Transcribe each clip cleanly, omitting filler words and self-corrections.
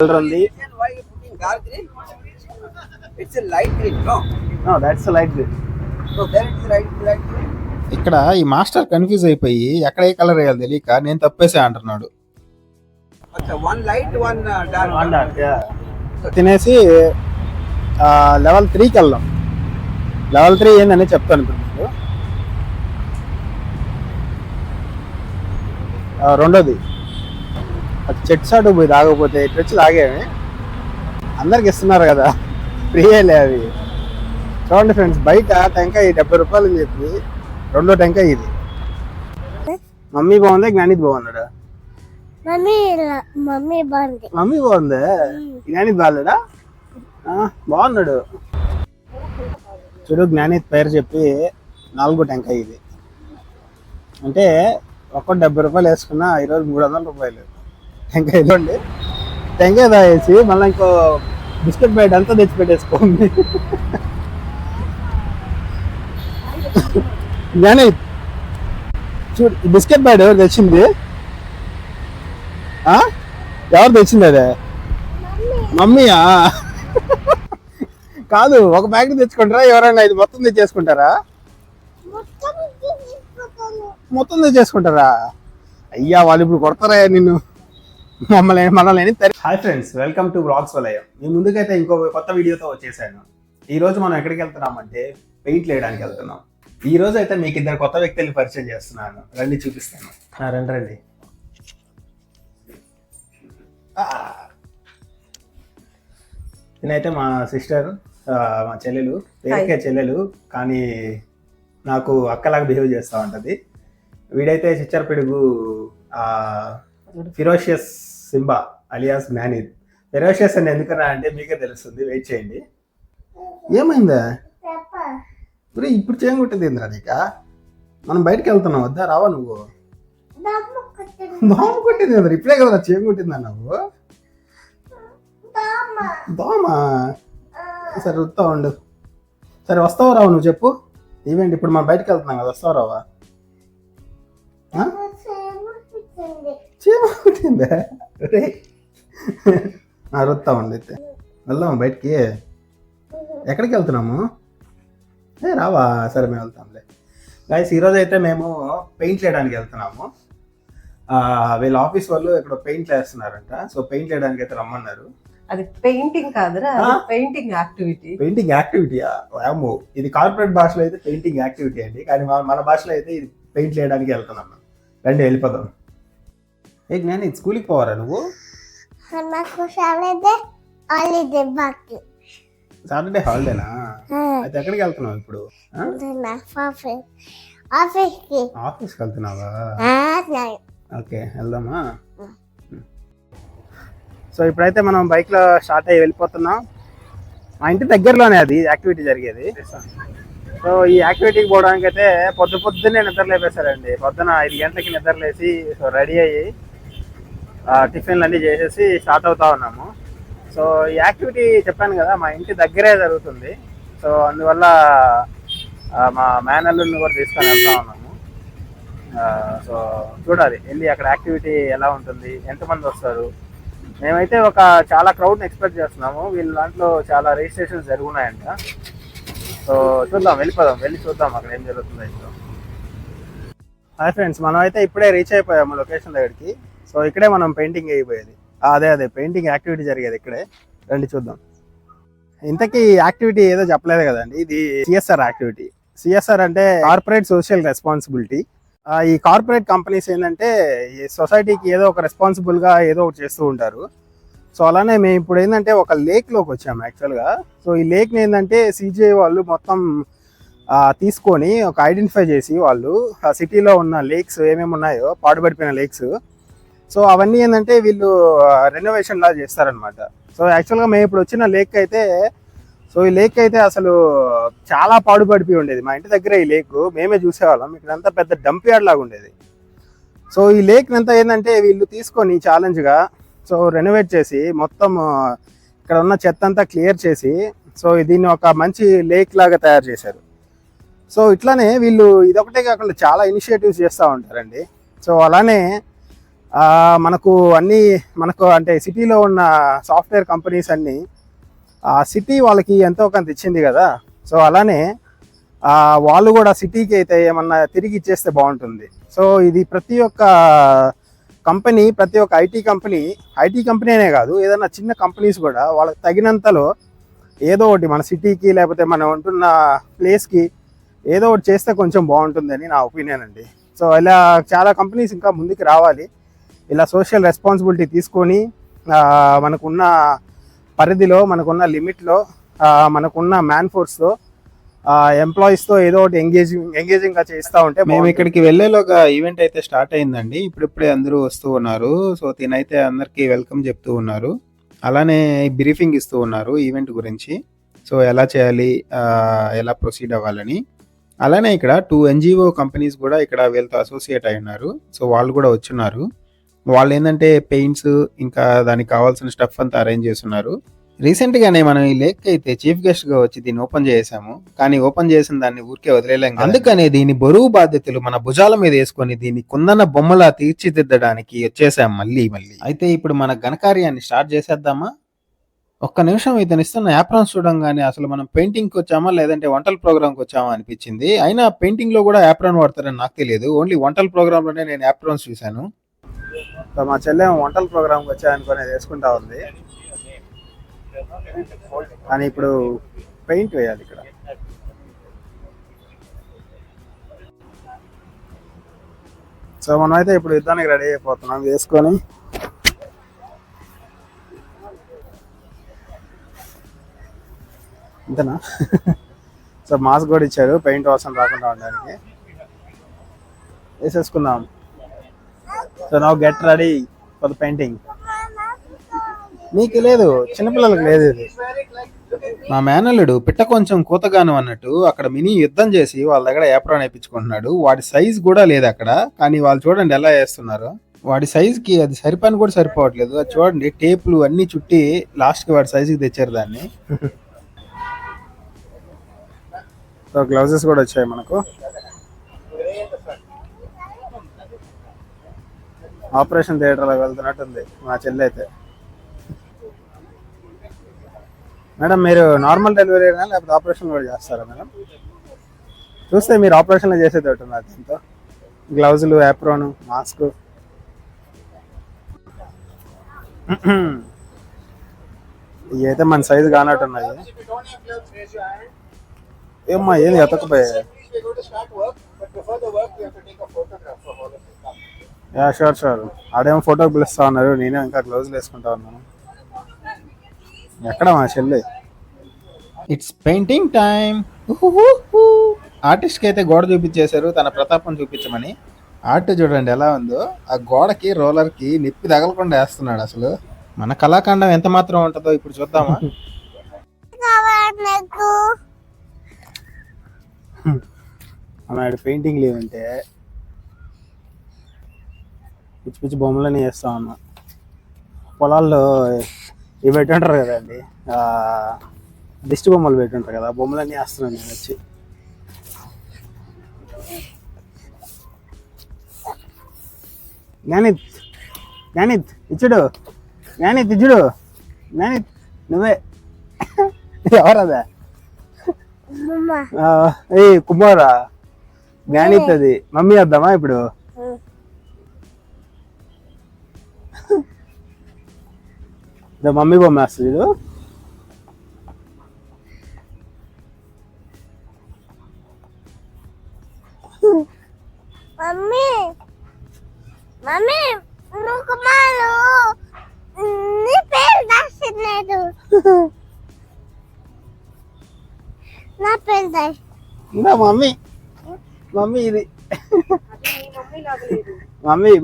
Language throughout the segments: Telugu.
Color ఉంది. Why you putting dark green? It's a light green, no? No, that's a light green. So there it is light green. ఇక్కడ ఈ మాస్టర్ కన్ఫ్యూజ్ అయిపోయి ఎక్కడ ఏ కలర్ వేయాలి తెలియక నేను తప్పేసే అంటున్నాడు. Okay, one light, one dark. One dark, yeah. తినేసి లెవెల్ 3కి వెళ్దాం. లెవెల్ 3 ఏందని చెప్తాను ఇప్పుడు మీకు. రెండోది అది చెట్ షాట్ పోయి తాగకపోతే ఇటు వచ్చి తాగేవి అందరికి ఇస్తున్నారు కదా, ఫ్రీయేలే అవి. చూడండి ఫ్రెండ్స్, బయట టెంకాయ 70 రూపాయలు అని చెప్పి రెండో టెంకాయ ఇది. మమ్మీ బాగుంది, జ్ఞానిత్ బాగున్నాడా? మమ్మీ బాగుంది. మమ్మీ బాగుంది, జ్ఞానిత్ బాగాలేడా? బాగున్నాడు. చూడు, జ్ఞానిత్ పేరు చెప్పి 4వ టెంకాయ ఇది. అంటే ఒక్కటి 70 రూపాయలు వేసుకున్నా ఈరోజు 300 రూపాయలు టెంకాయ. ఇదండి టెంకాయ తాగేసి మళ్ళీ ఇంకో బిస్కెట్ బయట అంతా తెచ్చి పెట్టేసుకోండి. జ్ఞానిత్ చూడు, ఈ బిస్కెట్ బయట ఎవరు తెచ్చింది? ఎవరు తెచ్చింది అదే? మమ్మీయా? కాదు, ఒక ప్యాకెట్ తెచ్చుకుంటారా ఎవరైనా? ఇది మొత్తం తెచ్చేసుకుంటారా? మొత్తం తెచ్చేసుకుంటారా? అయ్యా, వాళ్ళు ఇప్పుడు కొడతారా నిన్ను, మనల్ని. Hi friends, welcome to blogs వలయం. నేను ముందుకైతే ఇంకో కొత్త వీడియోతో వచ్చేసాను. ఈ రోజు మనం ఎక్కడికి వెళ్తున్నామంటే పెయింట్ వేయడానికి వెళ్తున్నాం. ఈ రోజు అయితే మీకు ఇద్దరు కొత్త వ్యక్తుల్ని పరిచయం చేస్తున్నాను. రండి, చూపిస్తాను. రండి రండి. నేనైతే మా సిస్టర్, మా చెల్లెలు, పేరుకే చెల్లెలు కానీ నాకు అక్కలాగా బిహేవ్ చేస్తూ ఉంటుంది. వీడైతే చిచ్చర పిడుగు ఫిరోషియస్ సింబా అలియాస్ జ్ఞానిత్. ఫిరోషియస్ అని ఎందుకన్నా అంటే మీకే తెలుస్తుంది, వెయిట్ చేయండి. ఏమైందా ఇప్పుడు చేయగొట్టింది ఏంద్రా నీక? మనం బయటకు వెళ్తున్నాం, వద్దా? రావా నువ్వు? బాంబు కొట్టింది కదా, ఇప్పుడే కదా చేయగొట్టిందా నువ్వు? దోమా? సరే వస్తా ఉండు. సరే వస్తావు రావు, నువ్వు చెప్పు. ఈవెంట్ ఇప్పుడు మనం బయటకు వెళ్తున్నాం కదా, వస్తావు రావా? చేయగొట్టిందా? వస్తా ఉండి అయితే వెళ్దాము బయటికి. ఎక్కడికి వెళ్తున్నాము? రావా? సరే మేము వెళ్తాంలే. గైస్, ఈరోజు అయితే మేము పెయింట్ వేయడానికి వెళ్తున్నాము. వీళ్ళ ఆఫీస్ వాళ్ళు ఇక్కడ పెయింట్ వేస్తున్నారంట. సో పెయింట్ వేయడానికి అయితే రమ్మన్నారు. అది పెయింటింగ్ కాదురా, పెయింటింగ్ యాక్టివిటీ. పెయింటింగ్ యాక్టివిటీయా? ఏమో, ఇది కార్పొరేట్ భాషలో అయితే పెయింటింగ్ యాక్టివిటీ అండి, కానీ మన భాషలో అయితే ఇది పెయింట్ వేయడానికి వెళ్తున్నాను. రండి వెళ్ళిపోదాం. ఏ జ్ఞాని, స్కూల్కి పోవారా నువ్వు? సాటర్డే హాలిడేనా? అయితే ఎక్కడికి వెళ్తున్నావు ఇప్పుడు? ఆఫీస్కి వెళ్తున్నావా? ఓకే, వెళ్దామా? సో ఇప్పుడైతే మనం బైక్లో స్టార్ట్ అయ్యి వెళ్ళిపోతున్నాం. మా ఇంటి దగ్గరలోనే అది యాక్టివిటీ జరిగేది. సో ఈ యాక్టివిటీకి పోవడానికి అయితే పొద్దున్నే నిద్ర లేపేశారండి. పొద్దున 5 గంటలకి నిద్ర లేసి సో రెడీ అయ్యి టిఫిన్లు అన్నీ చేసేసి స్టార్ట్ అవుతా ఉన్నాము. సో ఈ యాక్టివిటీ చెప్పాను కదా, మా ఇంటి దగ్గరే జరుగుతుంది. సో అందువల్ల మా మేనల్లుని కూడా తీసుకొని వెళ్తా ఉన్నాము. సో చూడాలి, వెళ్ళి అక్కడ యాక్టివిటీ ఎలా ఉంటుంది, ఎంతమంది వస్తారు. మేమైతే ఒక చాలా క్రౌడ్ని ఎక్స్పెక్ట్ చేస్తున్నాము. వీళ్ళ దాంట్లో చాలా రిజిస్ట్రేషన్స్ జరుగున్నాయంట. సో చూద్దాం, వెళ్ళిపోదాం, వెళ్ళి చూద్దాం అక్కడ ఏం జరుగుతుందో. ఇప్పుడు హాయ్ ఫ్రెండ్స్, మనం అయితే ఇప్పుడే రీచ్ అయిపోయాము లొకేషన్ దగ్గరికి. సో ఇక్కడే మనం పెయింటింగ్ అయిపోయేది. అదే పెయింటింగ్ యాక్టివిటీ జరిగేది ఇక్కడే. రండి చూద్దాం. ఇంతకీ యాక్టివిటీ ఏదో చెప్పలేదు కదండి, ఇది సిఎస్ఆర్ యాక్టివిటీ. సిఎస్ఆర్ అంటే కార్పొరేట్ సోషల్ రెస్పాన్సిబిలిటీ. ఈ కార్పొరేట్ కంపెనీస్ ఏంటంటే ఈ సొసైటీకి ఏదో ఒక రెస్పాన్సిబుల్గా ఏదో ఒకటి చేస్తూ ఉంటారు. సో అలానే మేము ఇప్పుడు ఏంటంటే ఒక లేక్లోకి వచ్చాము యాక్చువల్గా. సో ఈ లేక్ని ఏంటంటే సిజిఐ వాళ్ళు మొత్తం తీసుకొని ఒక ఐడెంటిఫై చేసి వాళ్ళు ఆ సిటీలో ఉన్న లేక్స్ ఏమేమి ఉన్నాయో, పాడుపడిపోయిన లేక్స్, సో అవన్నీ ఏంటంటే వీళ్ళు రెనోవేషన్ లా చేస్తారనమాట. సో యాక్చువల్గా మేము ఇప్పుడు వచ్చిన లేక్ అయితే, సో ఈ లేక్ అయితే అసలు చాలా పాడుపడిపోయి ఉండేది. మా ఇంటి దగ్గర ఈ లేక్ మేమే చూసేవాళ్ళం. ఇక్కడంతా పెద్ద డంప్ యార్డ్ లాగా ఉండేది. సో ఈ లేక్ అంతా ఏంటంటే వీళ్ళు తీసుకొని ఛాలెంజ్గా సో రెనోవేట్ చేసి మొత్తం ఇక్కడ ఉన్న చెత్త అంతా క్లియర్ చేసి సో దీన్ని ఒక మంచి లేక్ లాగా తయారు చేశారు. సో ఇట్లానే వీళ్ళు ఇదొకటే కాకుండా చాలా ఇనిషియేటివ్స్ చేస్తూ ఉంటారండి. సో అలానే మనకు అన్నీ మనకు అంటే సిటీలో ఉన్న సాఫ్ట్వేర్ కంపెనీస్ అన్నీ సిటీ వాళ్ళకి ఎంతో కొంత ఇచ్చింది కదా. సో అలానే వాళ్ళు కూడా సిటీకి అయితే ఏమన్నా తిరిగి ఇచ్చేస్తే బాగుంటుంది. సో ఇది ప్రతి ఒక్క కంపెనీ, ప్రతి ఒక్క ఐటీ కంపెనీ అనే కాదు, ఏదైనా చిన్న కంపెనీస్ కూడా వాళ్ళకి తగినంతలో ఏదో ఒకటి మన సిటీకి లేకపోతే మనం ఉంటున్న ప్లేస్కి ఏదో ఒకటి చేస్తే కొంచెం బాగుంటుందని నా ఒపీనియన్ అండి. సో ఇలా చాలా కంపెనీస్ ఇంకా ముందుకు రావాలి, ఇలా సోషల్ రెస్పాన్సిబిలిటీ తీసుకొని మనకున్న పరిధిలో, మనకున్న లిమిట్లో, మనకున్న మ్యాన్ ఫోర్స్తో, ఎంప్లాయీస్తో ఏదో ఒకటి ఎంగేజింగ్గా చేస్తూ ఉంటే. మేము ఇక్కడికి వెళ్ళేలోగా ఈవెంట్ అయితే స్టార్ట్ అయిందండి. ఇప్పుడిప్పుడే అందరూ వస్తూ ఉన్నారు. సో తినైతే అందరికీ వెల్కమ్ చెప్తూ ఉన్నారు, అలానే బ్రీఫింగ్ ఇస్తూ ఉన్నారు ఈవెంట్ గురించి. సో ఎలా చేయాలి, ఎలా ప్రొసీడ్ అవ్వాలని. అలానే ఇక్కడ 2 NGO కంపెనీస్ కూడా ఇక్కడ వీళ్ళతో అసోసియేట్ అయి ఉన్నారు. సో వాళ్ళు కూడా వచ్చున్నారు. వాళ్ళు ఏంటంటే పెయింట్స్ ఇంకా దానికి కావాల్సిన స్టఫ్ అంతా అరేంజ్ చేస్తున్నారు. రీసెంట్గానే మనం ఈ లేక్ అయితే చీఫ్ గెస్ట్గా వచ్చి దీన్ని ఓపెన్ చేసాము, కానీ ఓపెన్ చేసిన దాన్ని ఊరికే వదిలేలేం. అందుకనే దీని బరువు బాధ్యతలు మన భుజాల మీద వేసుకొని దీన్ని కుందన బొమ్మలా తీర్చిదిద్దడానికి వచ్చేసాం మళ్ళీ. అయితే ఇప్పుడు మన ఘనకార్యాన్ని స్టార్ట్ చేసేద్దామా? ఒక్క నిమిషం ఇతను ఇస్తున్న యాప్రాన్స్ చూడంగానే అసలు మనం పెయింటింగ్కి వచ్చామా లేదంటే వంటల ప్రోగ్రామ్కి వచ్చామా అనిపించింది. అయినా పెయింటింగ్లో కూడా యాప్రాన్ వాడతారని నాకు తెలియదు, ఓన్లీ వంటల ప్రోగ్రాంలోనే నేను యాప్రాన్స్ చూశాను. సో మా చెల్లె వంటల ప్రోగ్రామ్కి వచ్చాయనుకుని వేసుకుంటా ఉంది, కానీ ఇప్పుడు పెయింట్ వేయాలి ఇక్కడ. సో మనమైతే ఇప్పుడు యుద్ధానికి రెడీ అయిపోతున్నాం వేసుకొని. అంతేనా? సో మాస్క్ కూడా ఇచ్చారు పెయింట్ వాసన రాకుండా ఉండడానికి. వేసేసుకుందాం. So now get ready for the painting. నీకు లేదు, చిన్నపిల్లలకు లేదు ఇది. మా మేనల్లుడు పిట్ట కొంచెం కూతగాను అన్నట్టు అక్కడ మినీ యుద్ధం చేసి వాళ్ళ దగ్గర ఏప్రాన్ వేయించుకుంటున్నాడు. వాడి సైజ్ కూడా లేదు అక్కడ, కానీ వాళ్ళు చూడండి ఎలా వేస్తున్నారు. వాడి సైజుకి అది సరిపని కూడా సరిపోవట్లేదు. అది చూడండి, టేపులు అన్ని చుట్టి లాస్ట్కి వాడి సైజుకి తెచ్చారు దాన్ని. సో గ్లౌజెస్ కూడా వచ్చాయి మనకు. ఆపరేషన్ థియేటర్లో వెళ్తున్నట్టుంది మా చెల్లి అయితే. మేడం మీరు నార్మల్ డెలివరీ అయినా లేకపోతే ఆపరేషన్ కూడా చేస్తారా మేడం? చూస్తే మీరు ఆపరేషన్లో చేసేది ఉన్నారు దీంతో. గ్లౌజులు, యాప్రోను, మాస్క్. ఇవి అయితే మన సైజు కానట్టున్నాయి. ఏమ్మా ఏది ఎతకపోయాయి? Yeah sure. ఆడేమో ఫోటోకి పిలుస్తా ఉన్నారు, నేనే ఇంకా గ్లౌజులు వేసుకుంటా ఉన్నాను. ఎక్కడ మా చెల్లి? It's painting time. ఆర్టిస్ట్కి అయితే గోడ చూపించేశారు తన ప్రతాపం చూపించమని. ఆర్ట్ చూడండి ఎలా ఉందో, ఆ గోడకి రోలర్కి నిప్పి తగలకుండా వేస్తున్నాడు. అసలు మన కళాఖండం ఎంత మాత్రం ఉంటుందో ఇప్పుడు చూద్దామా? అన్నాడు పెయింటింగ్ లేవంటే పిచ్చి పిచ్చి బొమ్మలని వేస్తా ఉన్నా. పొలాల్లో ఇవి పెట్టుంటారు కదండి, దిష్టి బొమ్మలు పెట్టుంటారు కదా, బొమ్మలన్నీ వేస్తున్నాను నేను వచ్చి. జ్ఞానిత్ ఇచ్చుడు, జ్ఞానిత్ నువ్వే. ఎవరదా? ఏ కుమారా? జ్ఞానిత్ అది. మమ్మీ వద్దామా ఇప్పుడు? మమ్మీ బొమ్మ వేస్తుంది ఇది. మమ్మీ ఇది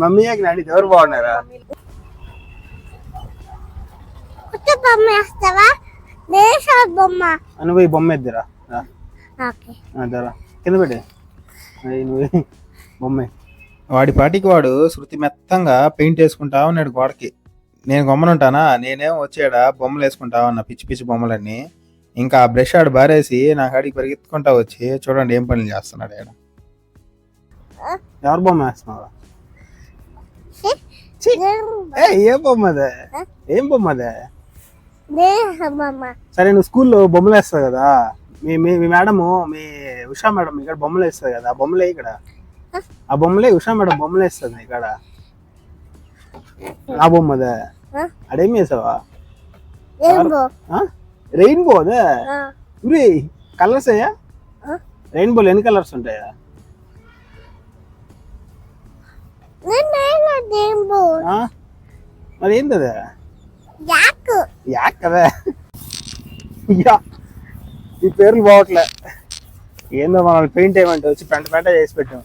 మమ్మీ జ్ఞానిత్ ఎవరు బాగున్నారా? నువ్వు ఈ బొమ్మ ఎద్దురా, కింద పెట్టి నువ్వు బొమ్మ. వాడి పాటికి వాడు శృతి మెత్తంగా పెయింట్ వేసుకుంటా ఉన్నాడు గోడకి. నేను గమ్మనుంటానా, నేనేం వచ్చాడా బొమ్మలు వేసుకుంటా ఉన్నా, పిచ్చి పిచ్చి బొమ్మలన్నీ. ఇంకా ఆ బ్రష్ ఆడు బారేసి నా కాడికి పరిగెత్తుకుంటా వచ్చి చూడండి ఏం పనులు చేస్తున్నాడు ఆడ. ఎవరు బొమ్మ వేస్తున్నావా? ఛీ! ఏం బొమ్మ అదే? ఏం బొమ్మ అదే? సరే నువ్వు స్కూల్లో బొమ్మలు వేస్తావు కదా, మీ మేడము, మీ ఉషా మేడం ఇక్కడ బొమ్మలు వేస్తుంది కదా, ఆ బొమ్మలే ఇక్కడ, ఆ బొమ్మలే ఉషా మేడం బొమ్మలు వేస్తుంది ఇక్కడ. ఆ బొమ్మ అదే? అడేం వేసావా? రెయిన్బో అదే? కలర్స్ అయ్యా? రెయిన్బోలు ఎన్ని కలర్స్ ఉంటాయా? మరి ఏంది అదే? యాక్ కదా? ఈ పేర్లు బావట్లే. ఏందో మనం పెయింట్ ఏమంటే వచ్చి పెంట చేసి పెట్టాం.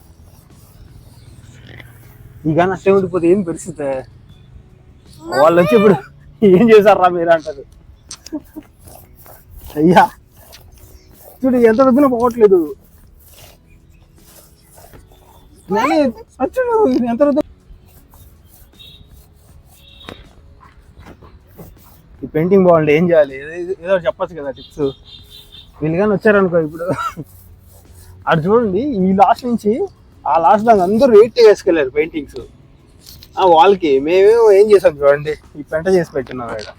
ఇక నష్టం ఉండిపోతే ఏం పరిస్థితి? వాళ్ళు వచ్చి ఇప్పుడు ఏం చేశారా మీరు అంటారు. అయ్యా చూడు ఎంత రుద్దినా పోవట్లేదు. ఎంత రుద్దు. ఈ పెయింటింగ్ బాగుంది, ఏం చేయాలి? ఏదో చెప్పచ్చు కదా టిప్స్. వీళ్ళు కానీ వచ్చారనుకో ఇప్పుడు అటు చూడండి, ఈ లాస్ట్ నుంచి ఆ లాస్ట్ దాకా అందరూ వెయిట్ వేసుకెళ్ళారు పెయింటింగ్స్ ఆ వాల్కి. మేమేమో ఏం చేసాం చూడండి, ఈ పెంట చేసి పెట్టున్నాం ఇక్కడ.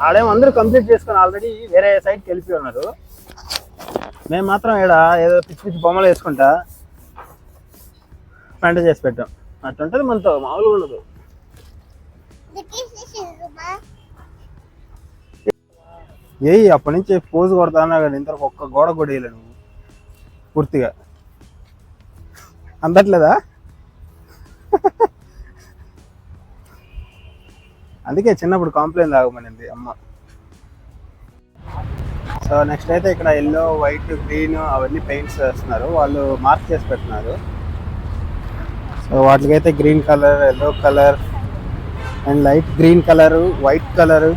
ఆడేమో అందరూ కంప్లీట్ చేసుకొని ఆల్రెడీ వేరే సైడ్కి వెళ్ళిపోయి ఉన్నారు. మేము మాత్రం ఇక్కడ ఏదో పిచ్చి పిచ్చి బొమ్మలు వేసుకుంటా పెంట చేసి పెట్టాం. అట్లుంటది మనతో, మామూలుగా ఉండదు. అప్పటి నుంచి పోజు కొడతానా కానీ ఇంతవరకు ఒక్క గోడ కూడా వేయలే నువ్వు పూర్తిగా. అందట్లేదా? అందుకే చిన్నప్పుడు కాంప్లైంట్ తాగమనింది అమ్మ. సో నెక్స్ట్ అయితే ఇక్కడ ఎల్లో, వైట్, గ్రీన్ అవన్నీ పెయింట్స్ వేస్తున్నారు. వాళ్ళు మార్క్ చేసి పెట్టినారు. సో వాటికైతే green colour, yellow colour and light green colour, white colour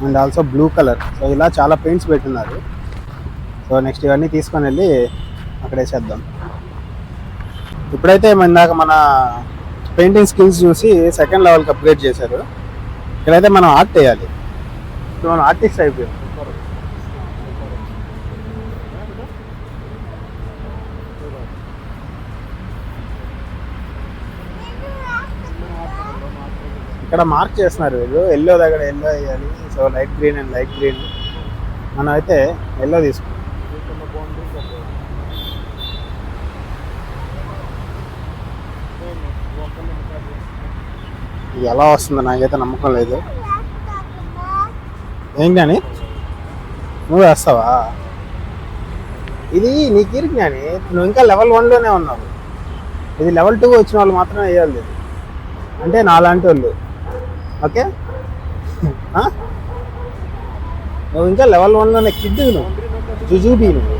and also blue colour. So ఇలా చాలా పెయింట్స్ పెట్టున్నారు. సో నెక్స్ట్ ఇవన్నీ తీసుకొని వెళ్ళి అక్కడ వేసేద్దాం. ఇప్పుడైతే ఇందాక మన పెయింటింగ్ స్కిల్స్ చూసి సెకండ్ లెవెల్కి అప్గ్రేడ్ చేశారు. ఇక్కడైతే మనం ఆర్ట్ వేయాలి. ఇప్పుడు మనం ఆర్టిస్ట్ అయిపోయాం. ఇక్కడ మార్క్ చేస్తున్నారు వీళ్ళు. ఎల్లో దగ్గర ఎల్లో వేయాలి. So light green and light green. మనం అయితే ఎల్లో తీసుకుంటాం. ఇది ఎలా వస్తుందో నాకైతే నమ్మకం లేదు. ఏం జ్ఞాని నువ్వు వేస్తావా? ఇది నీకు జ్ఞాని, నువ్వు ఇంకా లెవెల్ 1లోనే ఉన్నావు. ఇది లెవెల్ 2 వచ్చిన వాళ్ళు మాత్రమే వేయాలి. అంటే నాలాంటి వాళ్ళు. ఓకే, నువ్వు ఇంకా లెవెల్ 1లోనే కిడ్, నువ్వు జుజూబీ. నువ్వు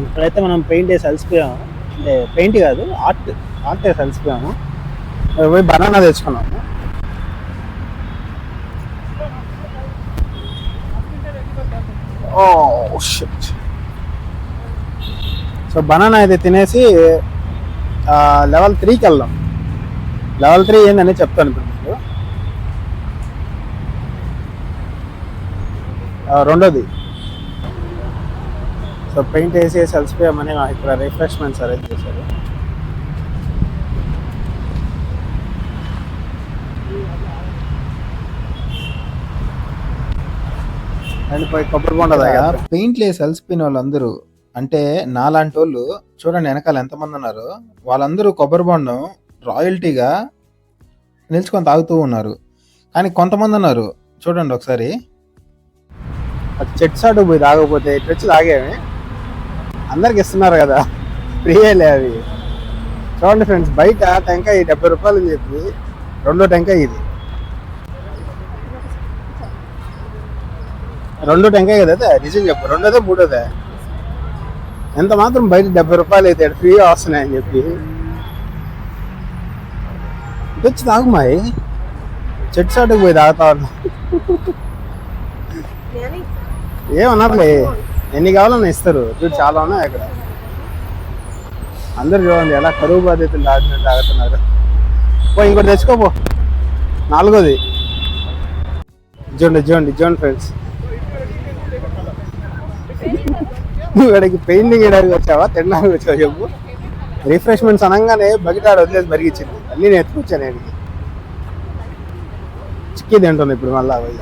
ఇప్పుడైతే మనం పెయింట్ వేసి అలసిపోయాము. అంటే పెయింట్ కాదు, ఆర్ట్ వేసి అలసిపోయాము. పోయి బనానా తెచ్చుకున్నాము. Oh shit. సో బనానా అయితే తినేసి లెవెల్ 3కి వెళ్దాం. లెవెల్ 3 ఏందని చెప్తాను ఇప్పుడు మీకు. రెండోది, సో పెయింట్ వేసి అలసిపోయామని ఇక్కడ రిఫ్రెష్మెంట్స్ అరేంజ్ చేశారు. అండ్ పోయి కొబ్బరి బొండ తాగారు. పెయింట్లు వేసి అలసిపోయిన వాళ్ళందరూ, అంటే నాలాంటి వాళ్ళు చూడండి వెనకాల ఎంతమంది ఉన్నారు. వాళ్ళందరూ కొబ్బరి బొండం రాయల్టీగా నిల్చుకొని తాగుతూ ఉన్నారు. కానీ కొంతమంది ఉన్నారు చూడండి ఒకసారి, చెట్టు చాటు పోయి తాగకపోతే ఇటు వచ్చి తాగేవి. అందరికి ఇస్తున్నారు కదా, ఫ్రీయేలే అవి. చూడండి ఫ్రెండ్స్, బయట టెంకాయ 70 రూపాయలు అని చెప్పి రెండో టెంకాయ ఇది. రెండో టెంకాయ కదా అదే, నిజం చెప్పు. రెండోదే మూడోదే. ఎంత మాత్రం బయట 70 రూపాయలు అయితే ఫ్రీగా వస్తున్నాయని చెప్పి వచ్చి తాగుమాయి. చెట్టు చాటుకు పోయి తాగుతా ఉన్నా. ఏమన్నారులే, ఎన్ని కావాలన్నా ఇస్తారు. చూడు చాలా ఉన్నాయి అక్కడ. అందరు చూడండి ఎలా కరువు బాధ్యతలు దాటినట్టు తాగుతున్నారు. పో ఇంకోటి తెచ్చుకోపో. 4వది చూడండి ఫ్రెండ్స్. ఇక్కడికి పెయింటింగ్ వేయడానికి వచ్చావా, తినడానికి వచ్చావా చెప్పు? రిఫ్రెష్మెంట్స్ అనగానే బకెట్ వదిలేసి బరిగించింది, అన్నీ నేను ఎత్తుకొచ్చాను ఆయనకి. చిక్కీ తింటుంది ఇప్పుడు మళ్ళా పోయి.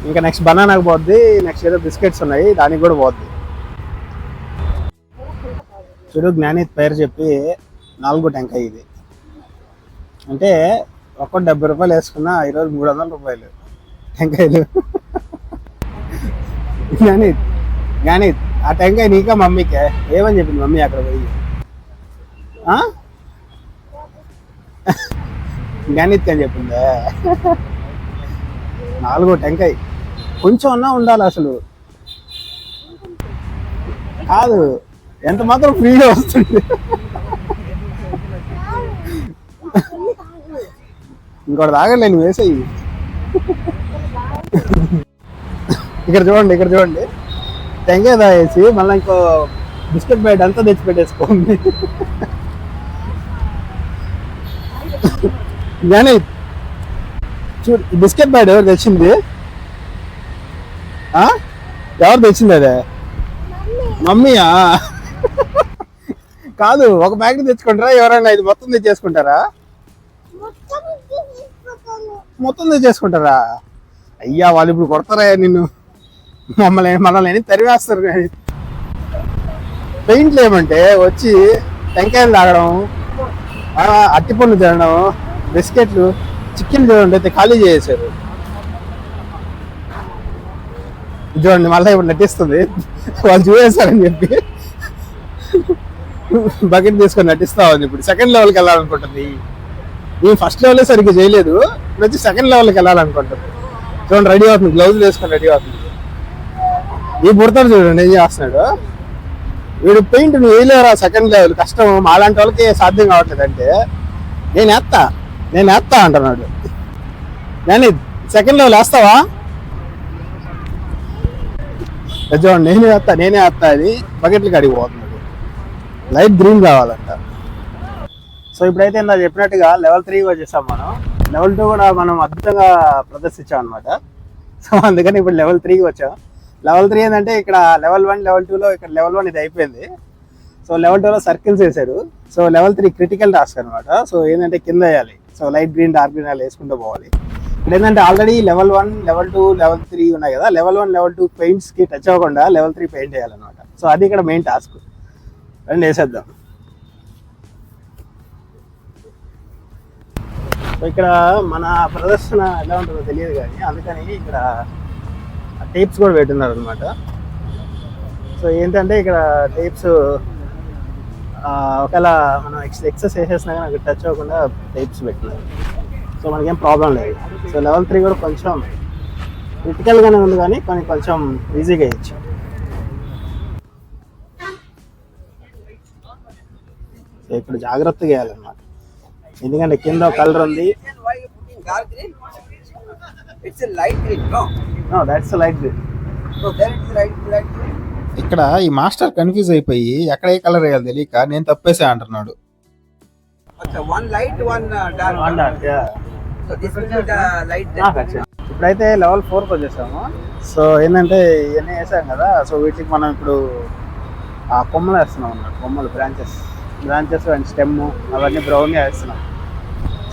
ఇంకా నెక్స్ట్ బనానాకి పోద్ది, నెక్స్ట్ ఏదో బిస్కెట్స్ ఉన్నాయి దానికి కూడా పోద్ది. చూడు జ్ఞాని పేరు చెప్పి 4 టెంకాయ ఇది అంటే ఒక్కటి 70 రూపాయలు వేసుకున్నా ఈరోజు 300 రూపాయలు టెంకాయలు. జ్ఞాని ఆ టెంకాయ నీకా మమ్మీకే ఏమని చెప్పింది మమ్మీ అక్కడ పోయి? జ్ఞానిత్ అని చెప్పిందే. 4 టెంకాయ కొంచెం అన్నా ఉండాలి అసలు. కాదు ఎంత మాత్రం ఫ్రీగా వస్తుంది. ఇంకోటి తాగలే నువ్వు వేసేయి. ఇక్కడ చూడండి టెంకాయ తాగేసి మళ్ళీ ఇంకో బిస్కెట్ బయట అంతా తెచ్చి పెట్టేసుకోండి. కానీ చూడు ఈ బిస్కెట్ బయట ఎవరు తెచ్చింది? ఎవరు తెచ్చింది అదే? మమ్మీయా? కాదు ఒక ప్యాకెట్ తెచ్చుకుంటారా ఎవరైనా? ఇది మొత్తం తెచ్చేసుకుంటారా? మొత్తం తెచ్చేసుకుంటారా? అయ్యా వాళ్ళు ఇప్పుడు కొడతారా నిన్ను, మనల్ని తరివేస్తారు. కానీ పెయింట్లు ఏమంటే వచ్చి టెంకాయలు తాగడం, అట్టిపండు తినడం, బిస్కెట్లు, చికెన్ చూడండి అయితే ఖాళీ చేసేసారు. చూడండి మళ్ళీ ఇప్పుడు నటిస్తుంది, వాళ్ళు చూసేస్తారని చెప్పి బకెట్ తీసుకొని నటిస్తామని. ఇప్పుడు సెకండ్ లెవెల్కి వెళ్ళాలనుకుంటుంది. మేము ఫస్ట్ లెవెల్ సరిగ్గా చేయలేదు, ఇప్పుడు వచ్చి సెకండ్ లెవెల్కి వెళ్ళాలనుకుంటుంది. చూడండి రెడీ అవుతుంది, గ్లౌజ్ వేసుకొని రెడీ అవుతుంది. ఈ బుడతాడు చూడండి ఏం చేస్తున్నాడు వీడు. పెయింట్ నువ్వు వేయలేరా సెకండ్ లెవెల్, కష్టం, మాలాంటి వాళ్ళకి సాధ్యం కావట్లేదు అంటే నేను వేస్తా అంటున్నాడు. నేను సెకండ్ లెవెల్ వేస్తావా? చూడండి నేనే వేస్తా అది బకెట్లకి అడిగిపోతున్నాడు. లైట్ గ్రీన్ కావాలంట. సో ఇప్పుడైతే నా చెప్పినట్టుగా లెవెల్ 3 వచ్చేసాం మనం. లెవెల్ 2 కూడా మనం అద్భుతంగా ప్రదర్శించాం అనమాట. సో అందుకని ఇప్పుడు లెవెల్ 3కి వచ్చాం. లెవెల్ 3 ఏంటంటే ఇక్కడ లెవెల్ 1 లెవెల్ 2లో ఇక్కడ లెవెల్ 1 ఇది అయిపోయింది. సో లెవెల్ 2లో సర్కిల్స్ వేసారు. సో లెవెల్ 3 క్రిటికల్ టాస్క్ అనమాట. సో ఏంటంటే కింద వేయాలి. So light green dark green అలా వేసుకుంటూ పోవాలి. ఇప్పుడు ఏంటంటే ఆల్రెడీ లెవెల్ 1 లెవెల్ 2 లెవెల్ 3 ఉన్నాయి కదా. లెవెల్ 1 లెవెల్ 2 పెయింట్స్కి టచ్ అవ్వకుండా లెవెల్ 3 పెయింట్ చేయాలన్నమాట. సో అది ఇక్కడ మెయిన్ టాస్క్. రండి వేసేద్దాం. సో ఇక్కడ మన ప్రదర్శన ఎలా ఉంటుందో తెలియదు కానీ అందుకని ఇక్కడ టేప్స్ కూడా పెట్టున్నారు అనమాట. సో ఏంటంటే ఇక్కడ టేప్స్ ఒకవేళ మనం ఎక్సెస్ వేసేసినా కానీ అక్కడ టచ్ అవ్వకుండా టేప్స్ పెట్టినారు. సో మనకేం ప్రాబ్లం లేదు. సో లెవెల్ 3 కూడా కొంచెం క్రిటికల్గానే ఉంది కానీ కొంచెం ఈజీగా వేయచ్చు. సో ఇక్కడ జాగ్రత్తగా వేయాలన్నమాట, ఎందుకంటే కింద కలర్ ఉంది. Why you putting dark green? It's a light green, no? No, that's a light green. So there it is light green. ఇక్కడ ఈ మాస్టర్ కన్ఫ్యూజ్ అయిపోయి ఎక్కడ ఏ కలర్ వేయాలి తెలియక నేను తప్పేసే అంటున్నాడు. Okay, one light, one dark. One dark, yeah. So this will be the light. ఇప్పుడైతే లెవెల్ 4కి వచ్చేసాము. సో ఏంటంటే ఇవన్నీ వేసాం కదా. సో వీటికి మనం ఇప్పుడు ఆ కొమ్మలు వేస్తున్నాం అన్నమాట. కొమ్మలు బ్రాంచెస్ అండ్ స్టెమ్ అవన్నీ బ్రౌన్గా వేస్తున్నాం.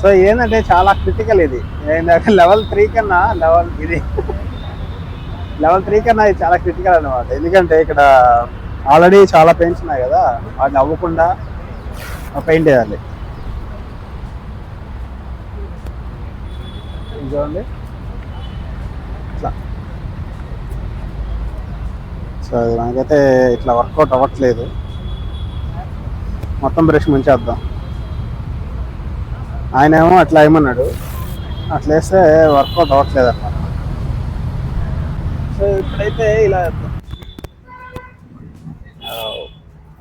సో ఏంటంటే చాలా క్రిటికల్ ఇది. ఏంటంటే లెవెల్ 3 కన్నా ఇది చాలా క్రిటికల్ అనమాట. ఎందుకంటే ఇక్కడ ఆల్రెడీ చాలా పెయింట్స్ ఉన్నాయి కదా, వాటిని అవ్వకుండా పెయింట్ వేయాలి. చూడండి ఇట్లా. సో అది మనకైతే ఇట్లా వర్కౌట్ అవ్వట్లేదు. మొత్తం బ్రష్ ముంచేద్దాం. ఆయన ఏమో అట్లా ఏమన్నాడు, అట్లా వేస్తే వర్కౌట్ అవ్వట్లేదు అన్నమాట. సో ఇప్పుడైతే ఇలా వేద్దాం.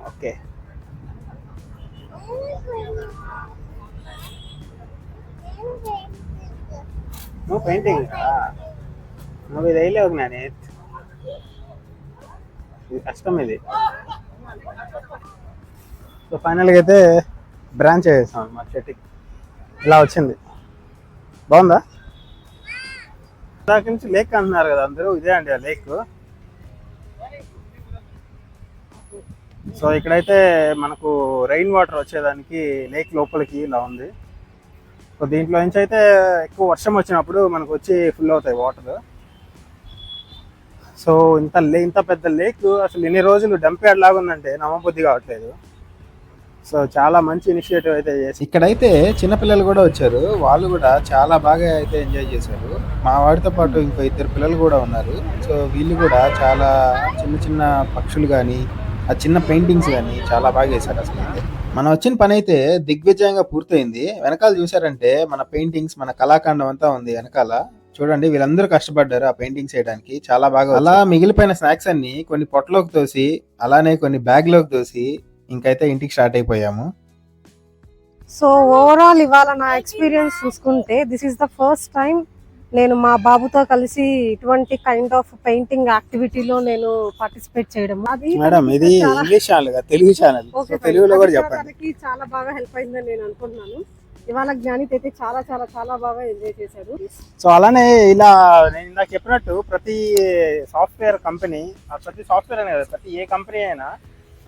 ఓకే, నువ్వు పెయింటింగ్ నువ్వు ఇది వేయలేవు జ్ఞాని, ఇది కష్టం ఇది. సో ఫైనల్గా అయితే బ్రాంచ్ వేసాం మా చెట్టుకి. ఇలా వచ్చింది, బాగుందా? దాని నుంచి లేక్ అంటున్నారు కదా అందరూ, ఇదే అండి ఆ లేక్. సో ఇక్కడైతే మనకు రెయిన్ వాటర్ వచ్చేదానికి లేక్ లోపలికి ఇలా ఉంది. సో దీంట్లో నుంచి అయితే ఎక్కువ వర్షం వచ్చినప్పుడు మనకు వచ్చి ఫుల్ అవుతాయి వాటర్. సో ఇంత పెద్ద లేక్ అసలు ఎన్ని రోజులు డంప్ యార్డ్ లాగా ఉందంటే నమ్మబుద్ధి కావట్లేదు. సో చాలా మంచి ఇనిషియేటివ్ అయితే చేసి ఇక్కడైతే చిన్నపిల్లలు కూడా వచ్చారు. వాళ్ళు కూడా చాలా బాగా అయితే ఎంజాయ్ చేశారు. మా వాడితో పాటు ఇంకో 2 పిల్లలు కూడా ఉన్నారు. సో వీళ్ళు కూడా చాలా చిన్న చిన్న పక్షులు కానీ ఆ చిన్న పెయింటింగ్స్ కానీ చాలా బాగా వేశారు. అసలు అయితే మనం వచ్చిన పని అయితే దిగ్విజయంగా పూర్తయింది. వెనకాల చూసారంటే మన పెయింటింగ్స్, మన కళాఖండం అంతా ఉంది వెనకాల. చూడండి వీళ్ళందరూ కష్టపడ్డారు ఆ పెయింటింగ్స్ వేయడానికి, చాలా బాగా. అలా మిగిలిపోయిన స్నాక్స్ అన్ని కొన్ని పొట్టలోకి తోసి, అలానే కొన్ని బ్యాగ్ లోకి తోసి ఇంకైతే ఇంటికి స్టార్ట్ అయిపోయాము. సో ఓవరాల్ ఇవాళ నా ఎక్స్పీరియన్స్ చూసుకుంటే this is the first time నేను మా బాబుతో కలిసి ఇటువంటి కైండ్ ఆఫ్ పెయింటింగ్ యాక్టివిటీలో నేను పార్టిసిపేట్ చేయడం. అది మేడం ఇది ఇంగ్లీష్ ఛానల్ కదా, తెలుగు ఛానల్. ఓకే, తెలుగులో కూడా చెప్పండి. తనకి చాలా బాగా హెల్ప్ అయిందని నేను అనుకుంటున్నాను. ఇవాళ జ్ఞానిత్ అయితే చాలా చాలా చాలా బాగా ఎంజాయ్ చేశారు. సో అలానే ఇలా నేను ఇందాక చెప్పినట్టు ప్రతి సాఫ్ట్వేర్ కంపెనీ, ప్రతి సాఫ్ట్వేర్ అనే కదా, ప్రతి ఏ కంపెనీ అయినా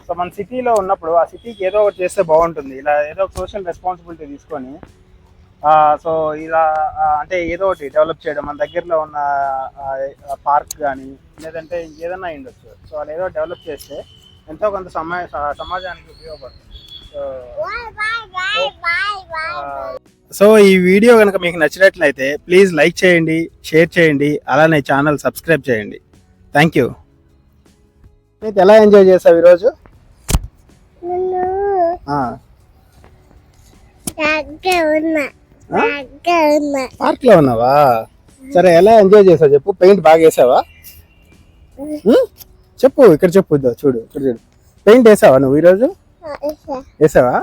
సో మన సిటీలో ఉన్నప్పుడు ఆ సిటీకి ఏదో ఒకటి చేస్తే బాగుంటుంది. ఇలా ఏదో సోషల్ రెస్పాన్సిబిలిటీ తీసుకొని సో ఇలా అంటే ఏదో ఒకటి డెవలప్ చేయడం, మన దగ్గరలో ఉన్న పార్క్ కానీ లేదంటే ఏదైనా ఉండొచ్చు. సో అలా ఏదో డెవలప్ చేస్తే ఎంతో కొంత సమాజానికి ఉపయోగపడుతుంది. సో ఈ వీడియో కనుక మీకు నచ్చినట్లయితే ప్లీజ్ లైక్ చేయండి, షేర్ చేయండి, అలానే ఛానల్ సబ్స్క్రైబ్ చేయండి. Thank you. అయితే ఎలా ఎంజాయ్ చేసావు ఈరోజు? పార్క్ లో ఉన్నావా? సరే, ఎలా ఎంజాయ్ చేసావు చెప్పు. పెయింట్ బాగా వేసావా? చెప్పు, ఇక్కడ చెప్పు. చూడు, ఇక్కడ చూడు. పెయింట్ వేసావా నువ్వు ఈరోజు? వేసావా?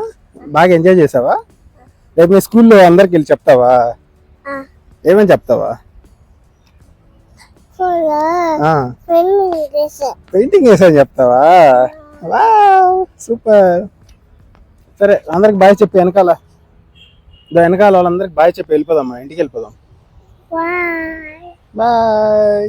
బాగా ఎంజాయ్ చేసావా? రేపు మీ స్కూల్లో అందరికి వెళ్ళి చెప్తావా? ఏమని చెప్తావా? పెయింటింగ్ వేసాను చెప్తావా? సూపర్. సరే, అందరికి బాయ్ చెప్పి వెనకాల వాళ్ళందరికి బాయ్ చెప్పి వెళ్ళిపోదాం, ఇంటికి వెళ్ళిపోదాం. బాయ్.